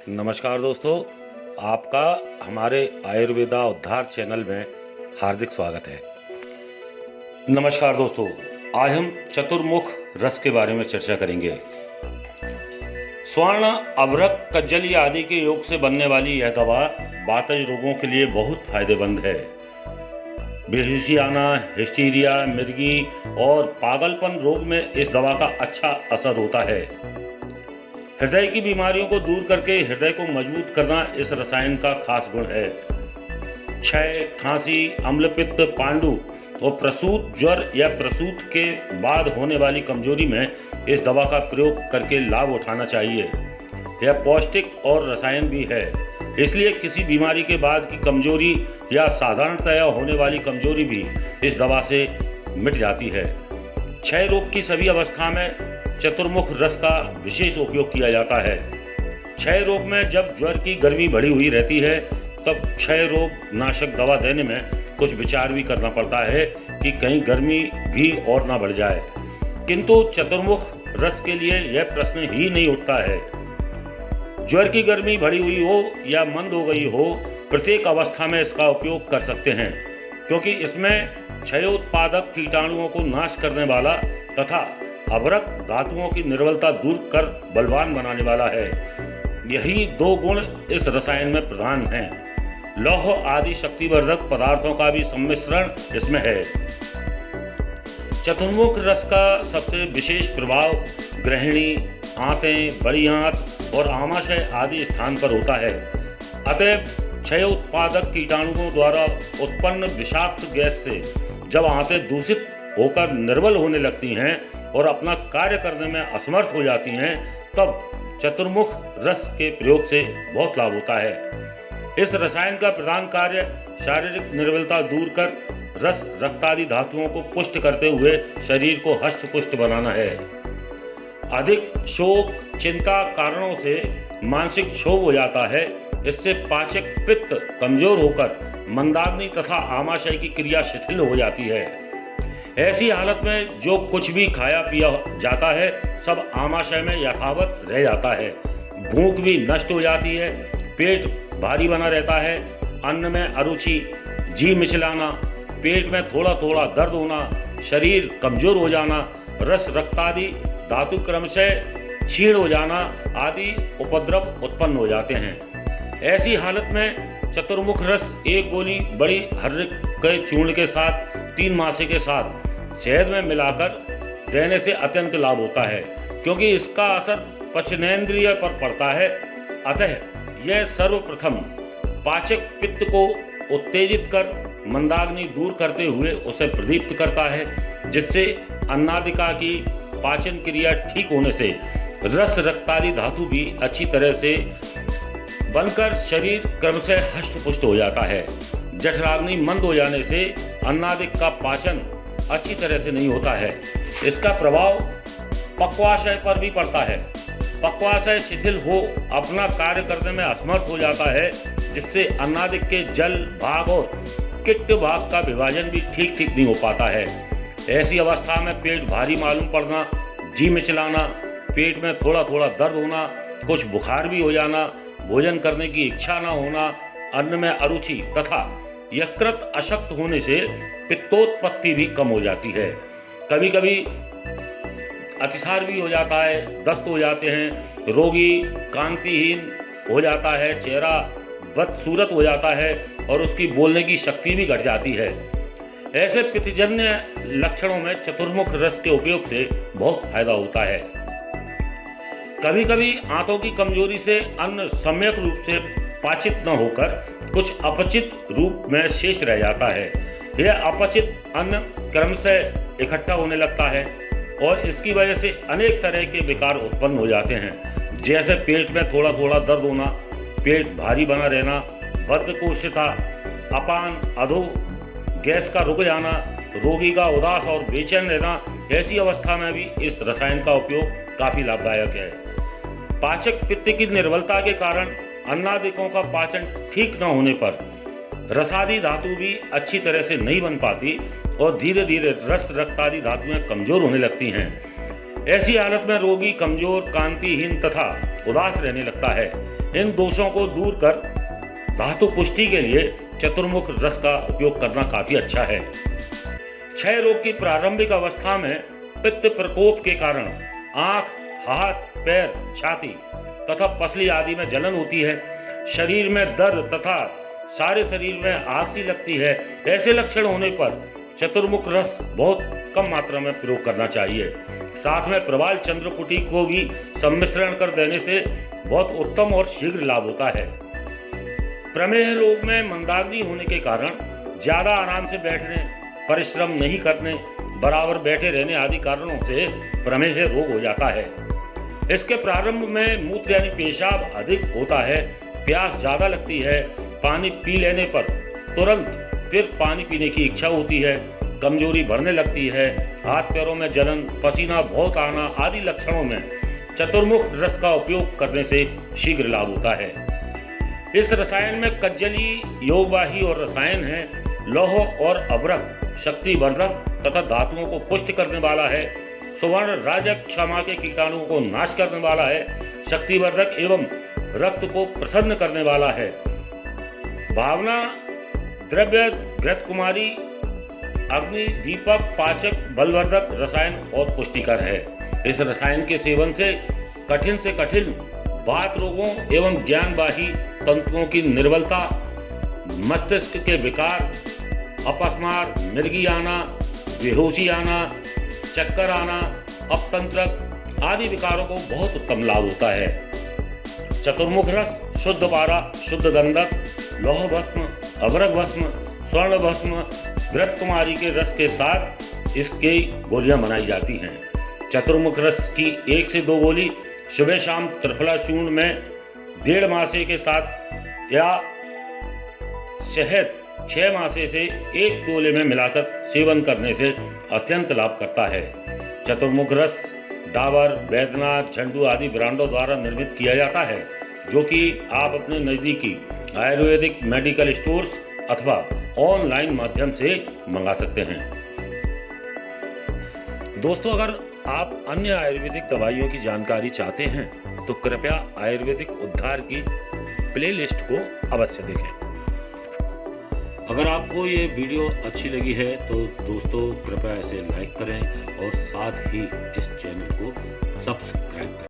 नमस्कार दोस्तों, आपका हमारे आयुर्वेदा उद्धार चैनल में हार्दिक स्वागत है। नमस्कार दोस्तों, आज हम चतुर्मुख रस के बारे में चर्चा करेंगे। स्वर्ण, अभ्रक, कज्जली आदि के योग से बनने वाली यह दवा वातज रोगों के लिए बहुत फायदेमंद है। बेहोशी आना, हिस्टीरिया, मिर्गी और पागलपन रोग में इस दवा का अच्छा असर होता है। हृदय की बीमारियों को दूर करके हृदय को मजबूत करना इस रसायन का खास गुण है। क्षय, खांसी, अम्लपित्त, पांडु और प्रसूत ज्वर या प्रसूत के बाद होने वाली कमजोरी में इस दवा का प्रयोग करके लाभ उठाना चाहिए। यह पौष्टिक और रसायन भी है, इसलिए किसी बीमारी के बाद की कमजोरी या साधारणतया होने वाली कमजोरी भी इस दवा से मिट जाती है। क्षय रोग की सभी अवस्था में चतुर्मुख रस का विशेष उपयोग किया जाता है। क्षय रोग में जब ज्वर की गर्मी बढ़ी हुई रहती है तब क्षय रोग नाशक दवा देने में कुछ विचार भी करना पड़ता है कि कहीं गर्मी भी और ना बढ़ जाए, किंतु चतुर्मुख रस के लिए यह प्रश्न ही नहीं उठता है। ज्वर की गर्मी बढ़ी हुई हो या मंद हो गई हो, प्रत्येक अवस्था में इसका उपयोग कर सकते हैं, क्योंकि इसमें क्षयोत्पादक कीटाणुओं को नाश करने वाला तथा अभ्रक धातुओं की निर्बलता दूर कर बलवान बनाने वाला है। यही दो गुण इस रसायन में प्रधान हैं। लौह आदि शक्तिवर्धक पदार्थों का भी सम्मिश्रण इसमें है। चतुर्मुख रस का सबसे विशेष प्रभाव ग्रहिणी, आंतें, बड़ी आंत और आमाशय आदि स्थान पर होता है। अतः क्षय उत्पादक कीटाणुओं द्वारा उत्पन्न विषाक्त गैस से जब आंतें दूषित होकर निर्बल होने लगती हैं और अपना कार्य करने में असमर्थ हो जाती हैं, तब चतुर्मुख रस के प्रयोग से बहुत लाभ होता है। इस रसायन का प्रधान कार्य शारीरिक निर्बलता दूर कर रस रक्तादि धातुओं को पुष्ट करते हुए शरीर को हष्ट पुष्ट बनाना है। अधिक शोक, चिंता कारणों से मानसिक क्षोभ हो जाता है। इससे पाचक पित्त कमजोर होकर मंदाग्नि तथा आमाशय की क्रिया शिथिल हो जाती है। ऐसी हालत में जो कुछ भी खाया पिया जाता है सब आमाशय में यथावत रह जाता है। भूख भी नष्ट हो जाती है, पेट भारी बना रहता है, अन्न में अरुचि, जी मिचलाना, पेट में थोड़ा थोड़ा दर्द होना, शरीर कमजोर हो जाना, रस रक्तादि धातु क्रमशः क्षीण हो जाना आदि उपद्रव उत्पन्न हो जाते हैं। ऐसी हालत में चतुर्मुख रस एक गोली बड़ी हर्रिक के चूर्ण के साथ 3 मासे के साथ शहद में मिलाकर देने से अत्यंत लाभ होता है, क्योंकि इसका असर पचनेंद्रिय पर पड़ता है। अतः यह सर्वप्रथम पाचक पित्त को उत्तेजित कर मंदाग्नि दूर करते हुए उसे प्रदीप्त करता है, जिससे अन्नादिका की पाचन क्रिया ठीक होने से रस रक्तादि धातु भी अच्छी तरह से बनकर शरीर क्रमशः हष्ट पुष्ट हो जाता है। जठराग्नि मंद हो जाने से अन्नादिक का पाचन अच्छी तरह से नहीं होता है। इसका प्रभाव पक्वाशय पर भी पड़ता है। पक्वाशय शिथिल हो अपना कार्य करने में असमर्थ हो जाता है, जिससे अन्नादिक के जल भाग और किट्ट भाग का विभाजन भी ठीक नहीं हो पाता है। ऐसी अवस्था में पेट भारी मालूम पड़ना, जी मिचलाना, पेट में थोड़ा थोड़ा दर्द होना, कुछ बुखार भी हो जाना, भोजन करने की इच्छा न होना, अन्न में अरुचि तथा यकृत अशक्त होने से पित्तोत्पत्ति भी कम हो जाती है। कभी कभी अतिसार भी हो जाता है, दस्त हो जाते हैं, रोगी कांतिहीन हो जाता है, चेहरा बदसूरत हो जाता है और उसकी बोलने की शक्ति भी घट जाती है। ऐसे पित्तजन्य लक्षणों में चतुर्मुख रस के उपयोग से बहुत फायदा होता है। कभी कभी आंतों की कमजोरी से अन्न सम्यक रूप से पाचित न होकर कुछ अपचित रूप में शेष रह जाता है। यह अपचित अन्न क्रमशः इकट्ठा होने लगता है और इसकी वजह से अनेक तरह के विकार उत्पन्न हो जाते हैं, जैसे पेट में थोड़ा थोड़ा दर्द होना, पेट भारी बना रहना, बद्धकोष्ठता, अपान, अधो, गैस का रुक जाना, रोगी का उदास और बेचैन रहना। ऐसी अवस्था में भी इस रसायन का उपयोग काफी लाभदायक है। पाचक पित्त की निर्बलता के कारण अन्नादिकों का पाचन ठीक न होने पर रसादि धातु भी अच्छी तरह से नहीं बन पाती और धीरे धीरे रस रक्तादि धातुएं कमजोर होने लगती हैं। ऐसी हालत में रोगी कमजोर, कांतिहीन तथा उदास रहने लगता है। इन दोषों को दूर कर धातु पुष्टि के लिए चतुर्मुख रस का उपयोग करना काफी अच्छा है। क्षय रोग की प्रारंभिक अवस्था में पित्त प्रकोप के कारण आंख, हाथ, पैर, छाती तथा पसली आदि में जलन होती है। शरीर में दर्द तथा सारे शरीर में आग सी लगती है। ऐसे लक्षण होने पर चतुर्मुख रस बहुत कम मात्रा में प्रयोग करना चाहिए। साथ में प्रवाल चंद्रपुटी को भी सम्मिश्रण कर देने से बहुत उत्तम और शीघ्र लाभ होता है। प्रमेह रोग में मंदाग्नि होने के कारण ज्यादा आराम से बैठने, परिश्रम नहीं करने, बराबर बैठे रहने आदि कारणों से प्रमेह रोग हो जाता है। इसके प्रारंभ में मूत्र यानी पेशाब अधिक होता है, प्यास ज्यादा लगती है, पानी पी लेने पर तुरंत फिर पानी पीने की इच्छा होती है, कमजोरी बढ़ने लगती है, हाथ पैरों में जलन, पसीना बहुत आना आदि लक्षणों में चतुर्मुख रस का उपयोग करने से शीघ्र लाभ होता है। इस रसायन में कज्जली, योगवाही और रसायन है। लौह और अभ्रक शक्तिवर्धक तथा धातुओं को पुष्ट करने वाला है। सुवर्ण, राजक, क्षमा के कीटाणुओं को नाश करने वाला है। शक्तिवर्धक एवं रक्त को प्रसन्न करने वाला है। भावना, द्रव्य, घृत कुमारी, अग्नि, दीपक, पाचक, बलवर्धक रसायन और पुष्टिकर है। इस रसायन के सेवन से कठिन वात रोगों एवं ज्ञानवाही तंतुओं की निर्बलता, मस्तिष्क के विकार, अपस्मार, मिर्गी आना, बेहोशी आना, चक्कर आना, अपतंत्रक आदि विकारों को बहुत उत्तम लाभ होता है। चतुर्मुख रस शुद्ध पारा, शुद्ध गंधक, लौह भस्म, अभ्रक भस्म, स्वर्ण भस्म, घृत कुमारी के रस के साथ इसकी गोलियां बनाई जाती हैं। चतुर्मुख रस की 1 से 2 गोली सुबह शाम त्रिफला चूर्ण में 1.5 मासे के साथ या शहद 6 मासे से 1 गोले में मिलाकर सेवन करने से अत्यंत लाभ करता है। चतुर्मुख रस डाबर, बैद्यनाथ, झंडू आदि ब्रांडों द्वारा निर्मित किया जाता है, जो कि आप अपने नज़दीकी आयुर्वेदिक मेडिकल स्टोर्स अथवा ऑनलाइन माध्यम से मंगा सकते हैं। दोस्तों, अगर आप अन्य आयुर्वेदिक दवाइयों की जानकारी चाहते हैं तो कृपया आयुर्वेदिक उद्धार की प्लेलिस्ट को अवश्य देखें। अगर आपको ये वीडियो अच्छी लगी है तो दोस्तों कृपया इसे लाइक करें और साथ ही इस चैनल को सब्सक्राइब करें।